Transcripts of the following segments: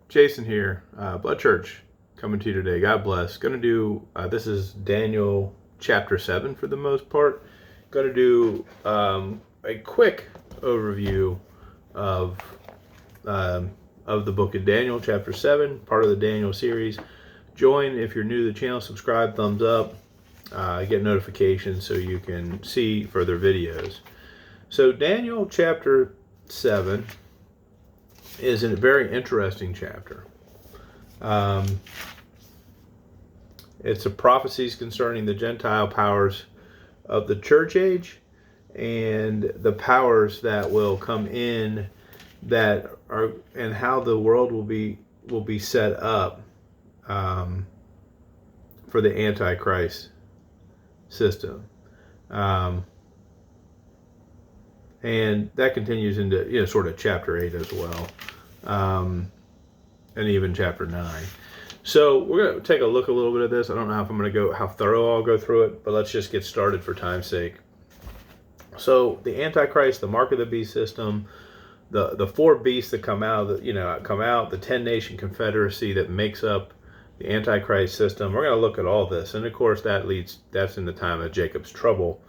Jason here, Blood Church, coming to you today. God bless. Going to do, this is Daniel chapter 7 for the most part. Going to do a quick overview of the book of Daniel, chapter 7, part of the Daniel series. Join if you're new to the channel, subscribe, thumbs up, get notifications so you can see further videos. So Daniel chapter 7 is a very interesting chapter. It's a prophecies concerning the Gentile powers of the church age and the powers that will come in that are, and how the world will be set up for the Antichrist system. And that continues into, sort of chapter 8 as well. And even chapter 9. So we're going to take a look a little bit at this. I don't know if I'm going to go how thorough I'll go through it, but let's just get started for time's sake. So the Antichrist, the mark of the beast system, the four beasts that come out, the 10-nation confederacy that makes up the Antichrist system. We're going to look at all this, and of course that's in the time of Jacob's trouble,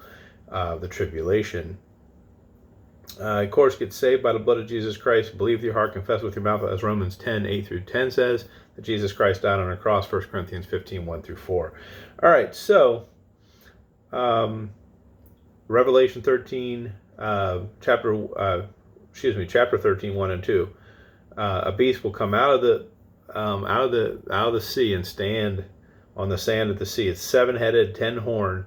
the tribulation. Of course, get saved by the blood of Jesus Christ. Believe with your heart, confess with your mouth, as Romans 10:8-10 says, that Jesus Christ died on a cross. 1 Corinthians 15:1-4. All right, so Revelation 13, chapter 13, 1 and 2. A beast will come out of the sea and stand on the sand of the sea. It's 7-headed, 10-horned,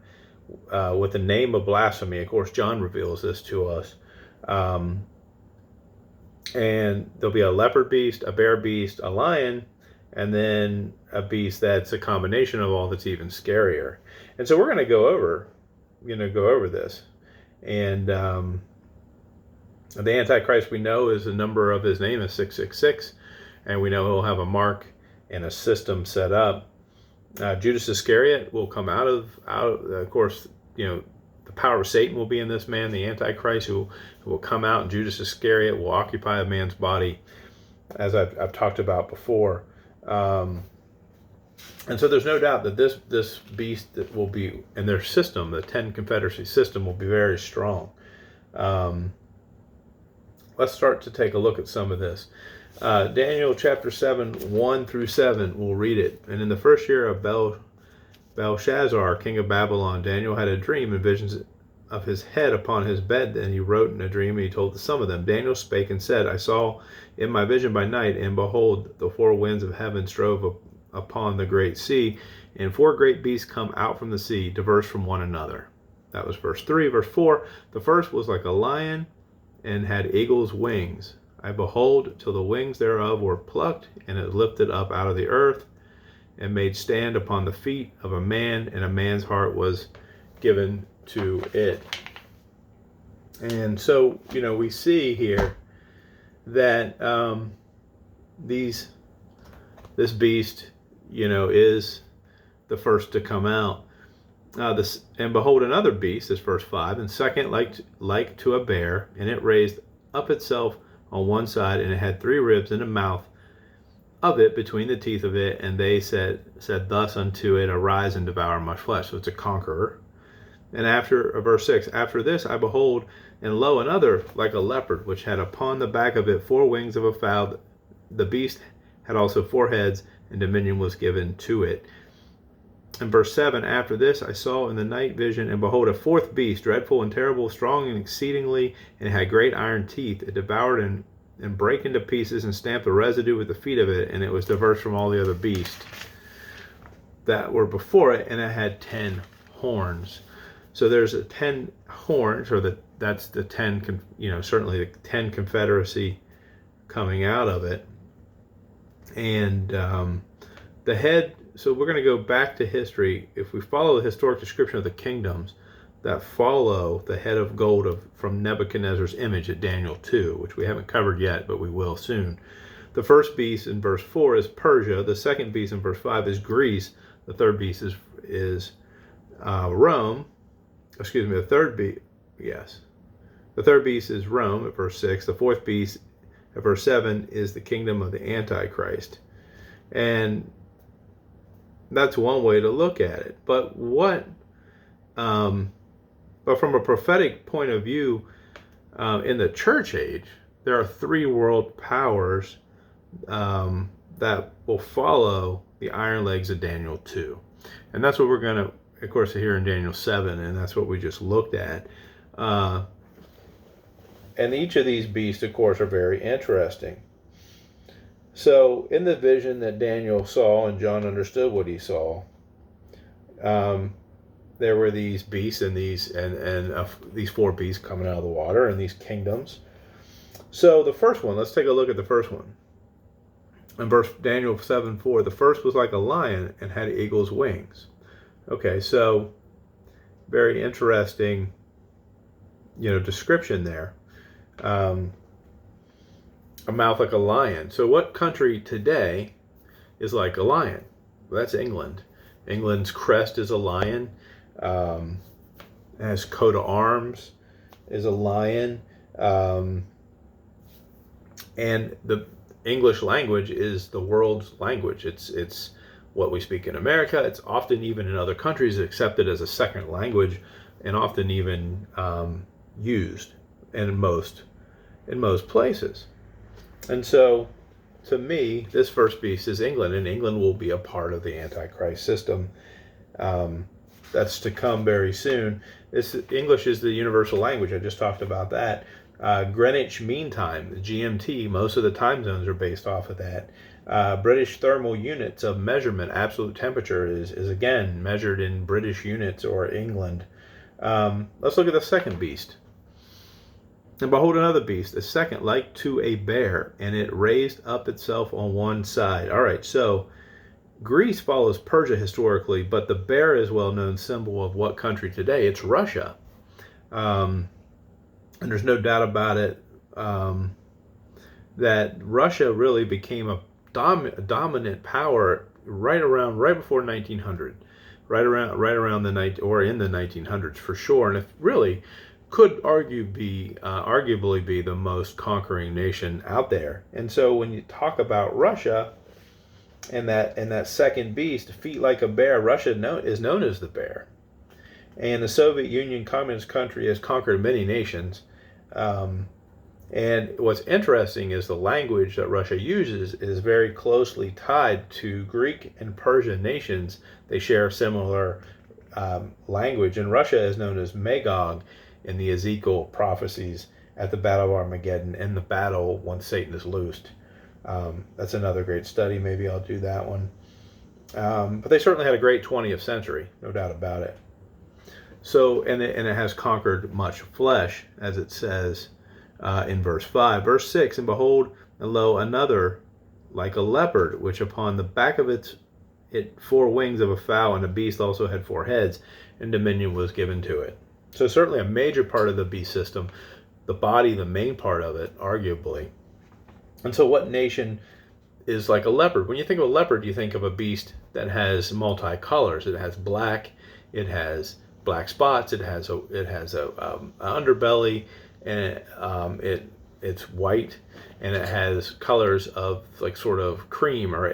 with the name of blasphemy. Of course, John reveals this to us. And there'll be a leopard beast, a bear beast, a lion, and then a beast that's a combination of all that's even scarier. And so we're going to go over this. And the Antichrist, we know, is the number of his name is 666, and we know he'll have a mark and a system set up. Judas Iscariot will come out of course, the power of Satan will be in this man, the Antichrist, who will come out, and Judas Iscariot will occupy a man's body, as I've talked about before. And so there's no doubt that this beast that will be in their system, the 10 Confederacy system, will be very strong. Let's start to take a look at some of this. Daniel chapter 7, 1-7, we'll read it. And in the first year of Belshazzar, king of Babylon, Daniel had a dream and visions of his head upon his bed. And he wrote in a dream, and he told the sum of them. Daniel spake and said, I saw in my vision by night, and behold, the four winds of heaven strove upon the great sea, and 4 great beasts come out from the sea, diverse from one another. That was verse 3. Verse 4, the first was like a lion, and had eagle's wings. I behold, till the wings thereof were plucked, and it lifted up out of the earth, and made stand upon the feet of a man, and a man's heart was given to it. And so, we see here that this beast, is the first to come out. And behold, another beast, this verse 5, and second like to a bear, and it raised up itself on one side, and it had 3 ribs in the mouth of it, between the teeth of it, and they said thus unto it, arise and devour my flesh. So it's a conqueror. And after verse 6, after this I behold, and lo, another like a leopard, which had upon the back of it 4 wings of a fowl. The beast had also 4 heads, and dominion was given to it. In verse 7, after this I saw in the night vision, and behold, a 4th beast, dreadful and terrible, strong and exceedingly, and it had great iron teeth. It devoured and brake into pieces, and stamped the residue with the feet of it, and it was diverse from all the other beasts that were before it, and it had 10 horns. So there's a 10 horns, or that's the 10, certainly the 10 confederacy coming out of it. And the head, so we're going to go back to history. If we follow the historic description of the kingdoms that follow the head of gold from Nebuchadnezzar's image at Daniel 2, which we haven't covered yet, but we will soon. The first beast in verse 4 is Persia. The second beast in verse 5 is Greece. The third beast is Rome. Excuse me, the third beast is Rome at verse 6. The fourth beast at verse 7 is the kingdom of the Antichrist. And that's one way to look at it. But but from a prophetic point of view, in the church age, there are three world powers that will follow the iron legs of Daniel 2. And that's what we're going to, of course, hear in Daniel 7, and that's what we just looked at. And each of these beasts, of course, are very interesting. So in the vision that Daniel saw, and John understood what he saw, there were these beasts and these four beasts coming out of the water, and these kingdoms. So the first one, let's take a look at the first one. In Daniel 7:4, the first was like a lion and had eagle's wings. Okay, so very interesting, description there. A mouth like a lion. So what country today is like a lion? Well, that's England. England's crest is a lion. Has coat of arms is a lion. And the English language is the world's language. It's what we speak in America. It's often even in other countries accepted as a second language, and often even used in most places. And so, to me, this first beast is England, and England will be a part of the Antichrist system. That's to come very soon. English is the universal language. I just talked about that. Greenwich Mean Time, GMT, most of the time zones are based off of that. British thermal units of measurement, absolute temperature is again measured in British units or England. Let's look at the second beast. And behold, another beast, a second like to a bear, and it raised up itself on one side. All right, so Greece follows Persia historically, but the bear is a well-known symbol of what country today? It's Russia. And there's no doubt about it that Russia really became a dominant power right before 1900, right around the night, or in the 1900s for sure, and if really could arguably be the most conquering nation out there. And so when you talk about Russia and that second beast, feet like a bear, Russia is known as the bear. And the Soviet Union, communist country, has conquered many nations. And what's interesting is the language that Russia uses is very closely tied to Greek and Persian nations. They share a similar language, and Russia is known as Magog in the Ezekiel prophecies at the Battle of Armageddon, and the battle once Satan is loosed. That's another great study. Maybe I'll do that one. But they certainly had a great 20th century, no doubt about it. So, and it has conquered much flesh, as it says in verse 5. Verse 6, and behold, and lo, another like a leopard, which upon the back of it 4 wings of a fowl, and a beast also had 4 heads, and dominion was given to it. So certainly a major part of the beast system, the body, the main part of it, arguably. And so what nation is like a leopard? When you think of a leopard, you think of a beast that has multicolors. It has black, it has black spots, it has a underbelly, and it's white, and it has colors of like sort of cream or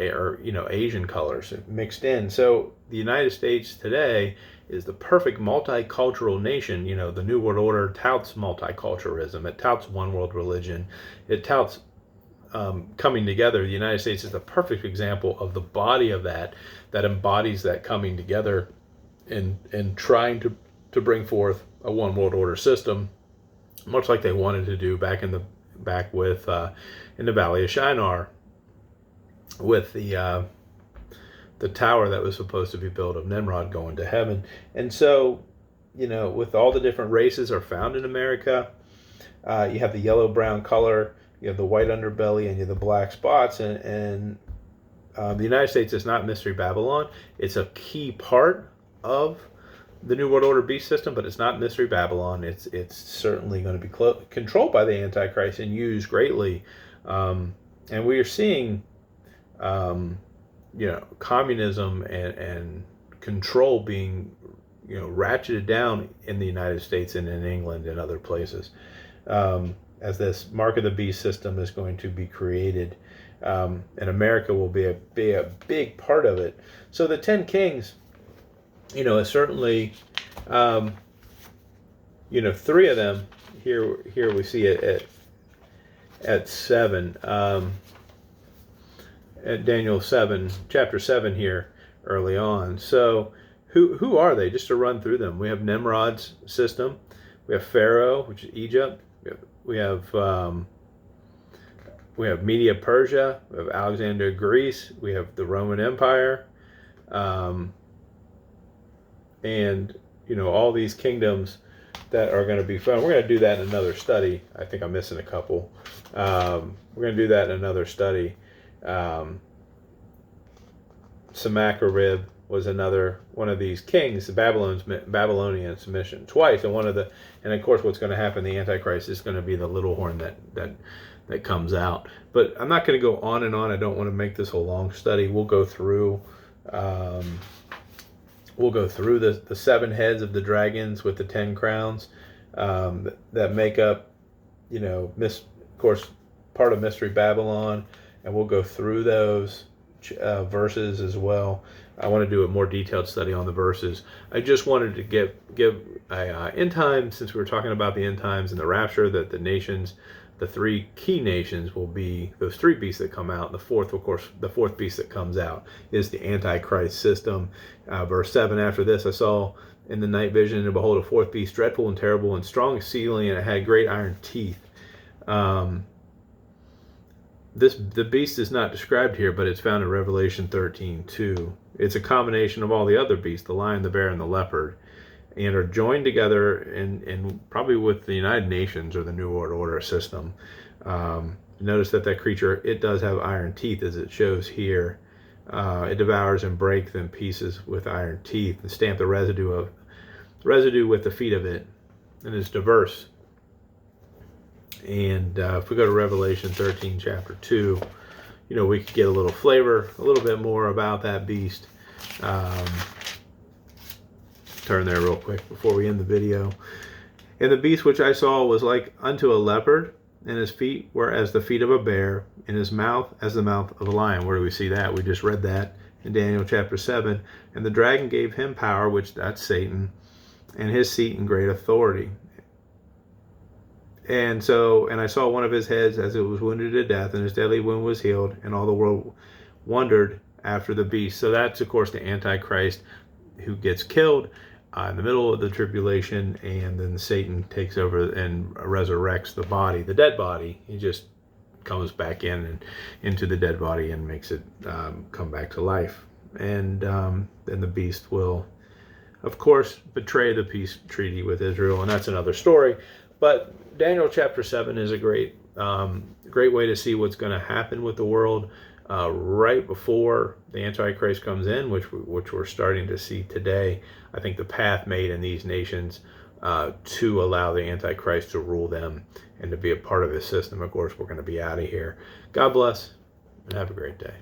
Asian colors mixed in. So the United States today is the perfect multicultural nation. The New World Order touts multiculturalism. It touts one world religion. It touts coming together. The United States is the perfect example of the body of that embodies that coming together and trying to bring forth a one world order system, much like they wanted to do back in the Valley of Shinar with the tower that was supposed to be built of Nimrod going to heaven. And so, with all the different races are found in America, you have the yellow-brown color, you have the white underbelly, and you have the black spots. And the United States is not Mystery Babylon. It's a key part of the New World Order beast system, but it's not Mystery Babylon. It's certainly going to be controlled by the Antichrist and used greatly. And we are seeing communism and control being, ratcheted down in the United States and in England and other places. as this mark of the beast system is going to be created. And America will be a big part of it. So the 10 kings, is certainly, 3 of them here we see it at 7, at Daniel 7, chapter 7 here early on. So who are they? Just to run through them, we have Nimrod's system, we have Pharaoh, which is Egypt, we have Media Persia, we have Alexander Greece, we have the Roman Empire, and all these kingdoms that are going to be fun. We're going to do that in another study. I think I'm missing a couple. We're going to do that in another study. Sennacherib was another one of these kings. The Babylonian submission twice, and of course, what's going to happen? The Antichrist is going to be the little horn that comes out. But I'm not going to go on and on. I don't want to make this a long study. We'll go through. We'll go through the 7 heads of the dragons with the 10 crowns that make up, of course, part of Mystery Babylon, and we'll go through those verses as well. I want to do a more detailed study on the verses. I just wanted to give a end time, since we were talking about the end times and the rapture, that the nations, the 3 key nations, will be those 3 beasts that come out. The fourth, of course, the 4th beast that comes out is the Antichrist system. Verse 7, after this I saw in the night vision, and behold, a 4th beast, dreadful and terrible and strong exceedingly, and it had great iron teeth. The beast is not described here, but it's found in Revelation 13:2. It's a combination of all the other beasts, the lion, the bear, and the leopard, and are joined together in probably with the United Nations or the New World Order system. Notice that creature, it does have iron teeth, as it shows here. It devours and breaks in pieces with iron teeth, and stamp the residue with the feet of it, and is diverse. And if we go to Revelation 13, chapter 2, we could get a little flavor, a little bit more about that beast. Turn there real quick before we end the video. And the beast which I saw was like unto a leopard, and his feet were as the feet of a bear, and his mouth as the mouth of a lion. Where do we see that? We just read that in Daniel chapter 7. And the dragon gave him power, which that's Satan, and his seat and great authority. And I saw one of his heads as it was wounded to death, and his deadly wound was healed, and all the world wondered after the beast. So that's, of course, the Antichrist, who gets killed in the middle of the tribulation, and then Satan takes over and resurrects the body, the dead body. He just comes back into the dead body and makes it come back to life. And then the beast will, of course, betray the peace treaty with Israel, and that's another story. But Daniel chapter 7 is a great way to see what's going to happen with the world right before the Antichrist comes in, which we're starting to see today. I think the path made in these nations to allow the Antichrist to rule them and to be a part of his system. Of course, we're going to be out of here. God bless, and have a great day.